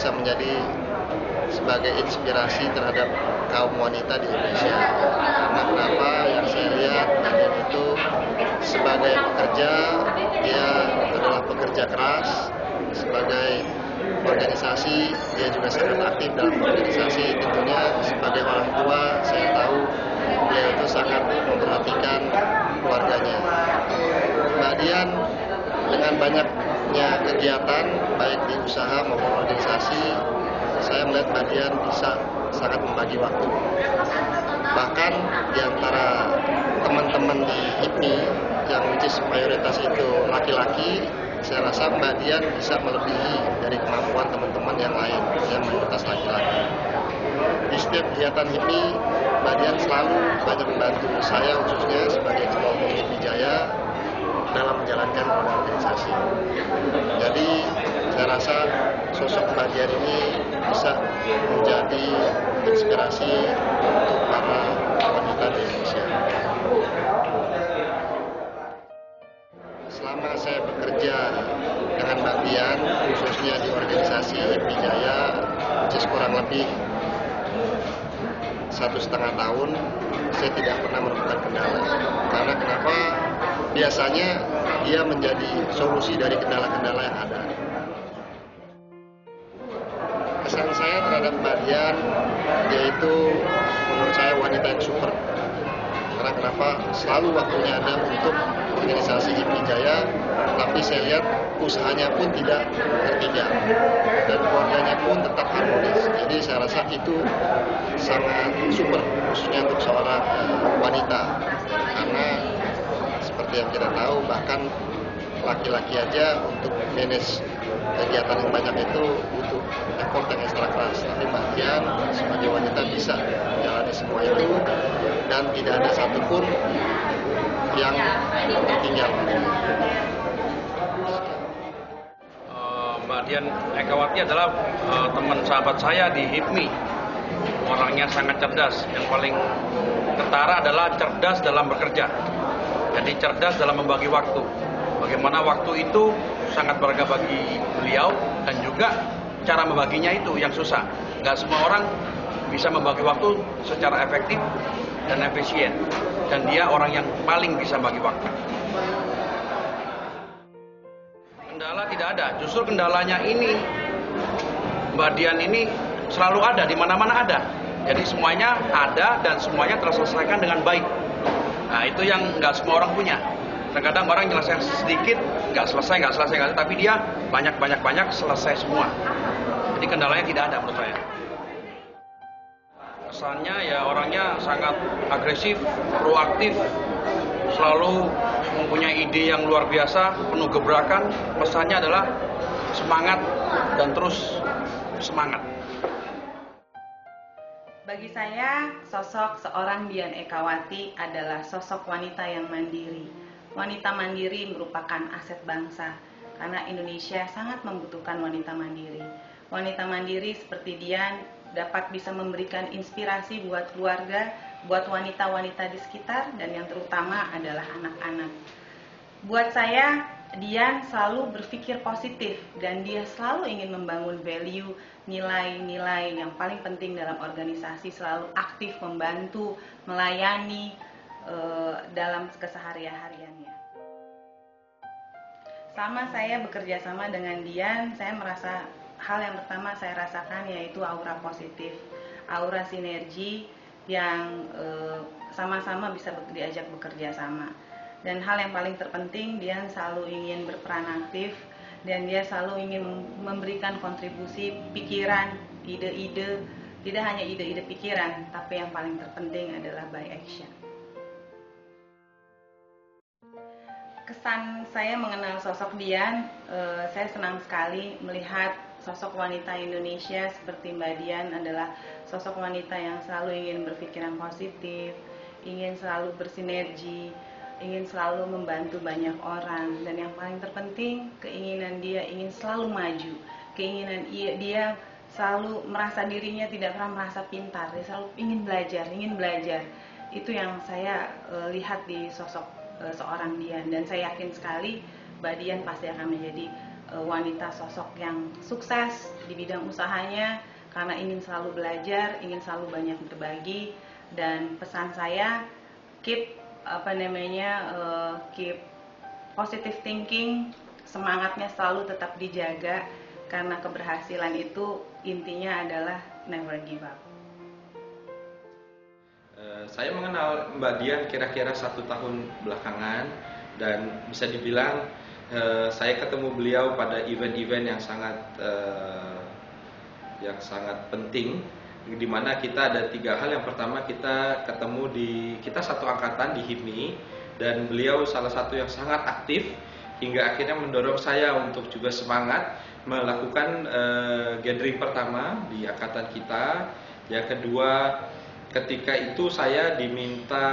bisa menjadi sebagai inspirasi terhadap kaum wanita di Indonesia. Karena kenapa? Yang saya lihat Dian itu sebagai pekerja, dia adalah pekerja keras. Sebagai organisasi, dia juga sangat aktif dalam organisasi. Tentunya sebagai orang tua, saya tahu beliau itu sangat memperhatikan keluarganya. Mbak Dian dengan banyaknya kegiatan, baik di usaha maupun organisasi, saya melihat Mbak Dian bisa sangat membagi waktu. Bahkan di antara teman-teman di HIPMI yang which is mayoritas itu laki-laki, saya rasa Mbak Dian bisa melebihi dari kemampuan teman-teman yang lain yang mayoritas laki-laki. Di setiap kegiatan HIPMI, Mbak Dian selalu banyak membantu saya khususnya sebagai Ketua Umum HIPMI Jaya dalam menjalankan organisasi. Jadi saya rasa sosok Mbak Dian ini bisa menjadi inspirasi untuk para wanita di Indonesia. Selama saya bekerja dengan Mbak Dian, khususnya di organisasi HIPMI Jaya, kurang lebih 1,5 tahun, saya tidak pernah menemukan kendala. Karena kenapa? Biasanya dia menjadi solusi dari kendala-kendala yang ada. Kesan saya terhadap Mbak Dian, dia itu menurut saya wanita yang super. Karena kenapa? Selalu waktunya ada untuk organisasi HIPMI Jaya, tapi saya lihat usahanya pun tidak tertinggal dan keluarganya pun tetap harmonis. Jadi saya rasa itu sangat super, khususnya untuk seorang wanita. Karena seperti yang kita tahu, bahkan laki-laki aja untuk manage kegiatan yang banyak itu butuh effort yang ekstra keras. Tapi Mbak Dian sebagai wanita bisa menjalani semua itu dan tidak ada satupun yang tertinggal. Mbak Dian Ekawati adalah teman sahabat saya di HIPMI. Orangnya sangat cerdas. Yang paling ketara adalah cerdas dalam bekerja. Jadi cerdas dalam membagi waktu. Bagaimana waktu itu sangat berharga bagi beliau dan juga cara membaginya itu yang susah. Nggak semua orang bisa membagi waktu secara efektif dan efisien. Dan dia orang yang paling bisa bagi waktu. Kendala tidak ada. Justru kendalanya ini, Mbak Dian ini selalu ada, di mana-mana ada. Jadi semuanya ada dan semuanya terselesaikan dengan baik. Nah itu yang nggak semua orang punya. Terkadang orang nyelesain sedikit, nggak selesai, tapi dia banyak selesai semua. Jadi kendalanya tidak ada menurut saya. Kesannya ya orangnya sangat agresif, proaktif, selalu mempunyai ide yang luar biasa, penuh gebrakan. Pesannya adalah semangat dan terus semangat. Bagi saya, sosok seorang Dian Ekawati adalah sosok wanita yang mandiri. Wanita mandiri merupakan aset bangsa, karena Indonesia sangat membutuhkan wanita mandiri. Wanita mandiri seperti Dian dapat bisa memberikan inspirasi buat keluarga, buat wanita-wanita di sekitar, dan yang terutama adalah anak-anak. Buat saya, Dian selalu berpikir positif dan dia selalu ingin membangun value, nilai-nilai yang paling penting dalam organisasi, selalu aktif membantu, melayani dalam keseharian-hariannya. Sama saya bekerja sama dengan Dian, saya merasa hal yang pertama saya rasakan yaitu aura positif, aura sinergi yang sama-sama bisa diajak bekerja sama. Dan hal yang paling terpenting, Dian selalu ingin berperan aktif dan dia selalu ingin memberikan kontribusi pikiran, ide-ide, tidak hanya ide-ide pikiran, tapi yang paling terpenting adalah by action. Kesan saya mengenal sosok Dian, saya senang sekali melihat sosok wanita Indonesia seperti Mbak Dian adalah sosok wanita yang selalu ingin berpikiran positif, ingin selalu bersinergi, ingin selalu membantu banyak orang, dan yang paling terpenting keinginan dia ingin selalu maju, keinginan dia selalu merasa dirinya tidak pernah merasa pintar, dia selalu ingin belajar. Itu yang saya lihat di sosok seorang Dian, dan saya yakin sekali Mbak Dian pasti akan menjadi wanita sosok yang sukses di bidang usahanya karena ingin selalu belajar, ingin selalu banyak berbagi. Dan pesan saya, keep keep positive thinking, semangatnya selalu tetap dijaga karena keberhasilan itu intinya adalah never give up. Saya mengenal Mbak Dian kira-kira 1 tahun belakangan, dan bisa dibilang saya ketemu beliau pada event-event yang sangat penting, di mana kita ada 3 hal. Yang pertama, kita ketemu kita satu angkatan di HIPMI, dan beliau salah satu yang sangat aktif hingga akhirnya mendorong saya untuk juga semangat melakukan gathering pertama di angkatan kita. Yang kedua, ketika itu saya diminta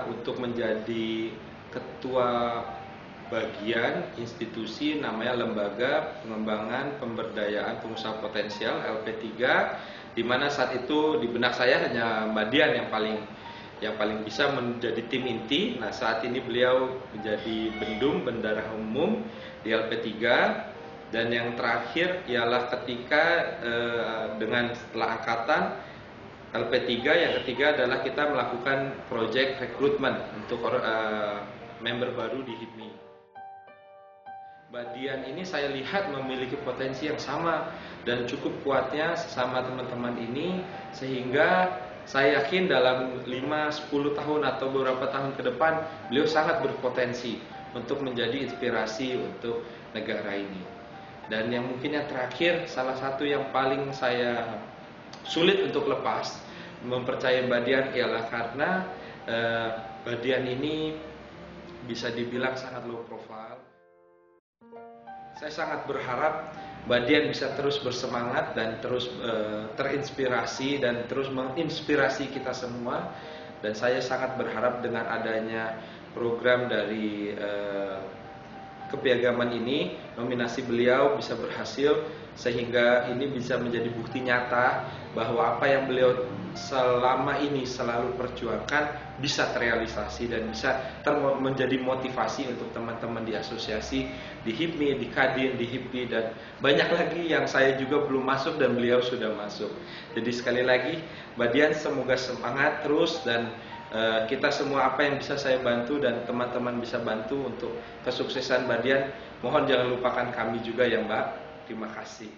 untuk menjadi ketua bagian institusi namanya Lembaga Pengembangan Pemberdayaan Pengusaha Potensial LP3, di mana saat itu di benak saya hanya Mbak Dian yang paling bisa menjadi tim inti. Nah, saat ini beliau menjadi bendara umum di LP3. Dan yang terakhir ialah ketika setelah angkatan LP3, yang ketiga adalah kita melakukan project rekrutmen untuk member baru di HIPMI. Mbak Dian ini saya lihat memiliki potensi yang sama dan cukup kuatnya sesama teman-teman ini, sehingga saya yakin dalam 5-10 tahun atau beberapa tahun ke depan beliau sangat berpotensi untuk menjadi inspirasi untuk negara ini. Dan yang mungkin yang terakhir, salah satu yang paling saya sulit untuk lepas mempercayai Mbak Dian ialah karena Mbak Dian ini bisa dibilang sangat low profile. Saya sangat berharap Mbak Dian bisa terus bersemangat dan terus terinspirasi dan terus menginspirasi kita semua. Dan saya sangat berharap dengan adanya program dari kepiagaman ini, nominasi beliau bisa berhasil, sehingga ini bisa menjadi bukti nyata bahwa apa yang beliau selama ini selalu perjuangkan bisa terrealisasi dan bisa menjadi motivasi untuk teman-teman di asosiasi, di HIPMI, di Kadin, di HIPI, dan banyak lagi yang saya juga belum masuk dan beliau sudah masuk. Jadi sekali lagi Mbak Dian, semoga semangat terus, dan kita semua apa yang bisa saya bantu dan teman-teman bisa bantu untuk kesuksesan Mbak Dian, mohon jangan lupakan kami juga ya Mbak. Terima kasih.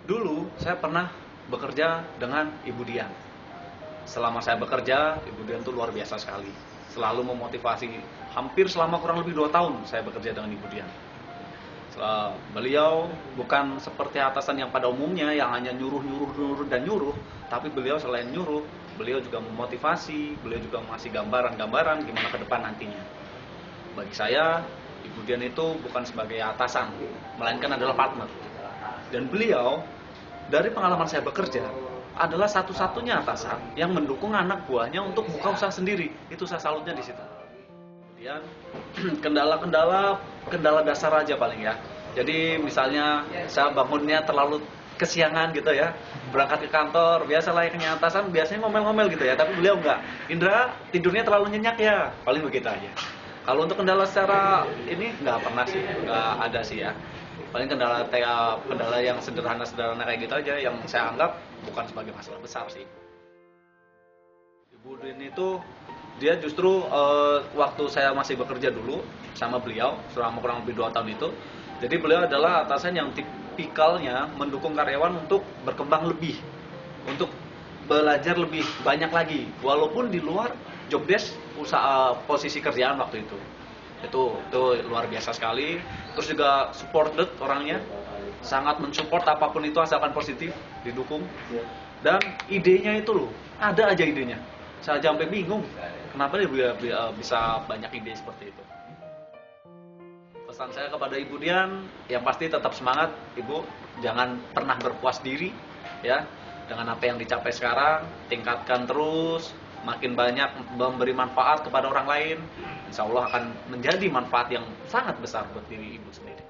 Dulu saya pernah bekerja dengan Ibu Dian. Selama saya bekerja, Ibu Dian itu luar biasa sekali. Selalu memotivasi. Hampir selama kurang lebih 2 tahun saya bekerja dengan Ibu Dian. Beliau bukan seperti atasan yang pada umumnya yang hanya nyuruh, tapi beliau selain nyuruh, beliau juga memotivasi, beliau juga mengasih gambaran-gambaran gimana ke depan nantinya. Bagi saya, Ibu Dian itu bukan sebagai atasan, melainkan adalah partner. Dan beliau, dari pengalaman saya bekerja, adalah satu-satunya atasan yang mendukung anak buahnya untuk buka usaha sendiri. Itu saya salutnya di situ. Kemudian kendala dasar aja paling ya. Jadi misalnya saya bangunnya terlalu kesiangan gitu ya, berangkat ke kantor, biasa layaknya atasan biasanya ngomel-ngomel gitu ya, tapi beliau enggak. Indra, tidurnya terlalu nyenyak ya, paling begitu aja. Kalau untuk kendala secara ini nggak pernah sih, nggak ada sih ya. Paling kendala yang sederhana kayak gitu aja, yang saya anggap bukan sebagai masalah besar sih. Ibu Dian itu dia justru waktu saya masih bekerja dulu sama beliau selama kurang lebih 2 tahun itu, jadi beliau adalah atasan yang tipikalnya mendukung karyawan untuk berkembang lebih, untuk belajar lebih banyak lagi, walaupun di luar job desk usaha posisi kerjaan waktu itu luar biasa sekali. Terus juga supported orangnya, sangat mensupport apapun itu asalkan positif, didukung. Dan idenya itu loh, ada aja idenya. Saya sampai bingung kenapa dia bisa banyak ide seperti itu. Pesan saya kepada Ibu Dian, yang pasti tetap semangat Ibu, jangan pernah berpuas diri ya. Dengan apa yang dicapai sekarang, tingkatkan terus, makin banyak memberi manfaat kepada orang lain, insya Allah akan menjadi manfaat yang sangat besar buat diri Ibu sendiri.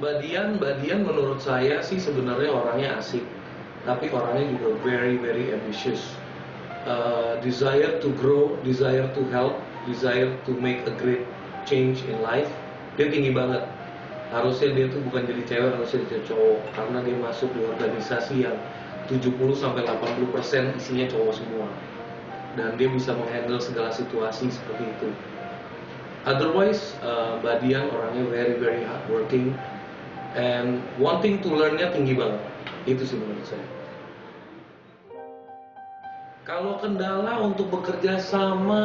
Mbak Dian menurut saya sih sebenarnya orangnya asik, tapi orangnya juga very ambitious. Desire to grow, desire to help, desire to make a great change in life, dia tinggi banget. Harusnya dia tuh bukan jadi cewek, harusnya jadi cowok, karena dia masuk di organisasi yang 70-80% isinya cowok semua, dan dia bisa menghandle segala situasi seperti itu. Otherwise, Mbak Dian orangnya very very hardworking and wanting to learn-nya tinggi banget. Itu sih menurut saya. Kalau kendala untuk bekerja sama,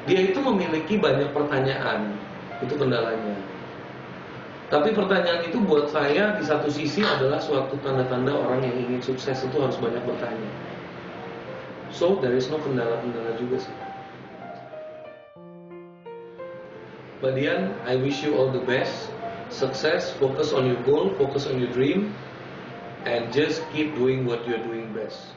dia itu memiliki banyak pertanyaan, itu kendalanya. Tapi pertanyaan itu buat saya di satu sisi adalah suatu tanda-tanda orang yang ingin sukses itu harus banyak bertanya. So there is no kendala-kendala juga sih. Mbak Dian, I wish you all the best, success, focus on your goal, focus on your dream, and just keep doing what you're doing best.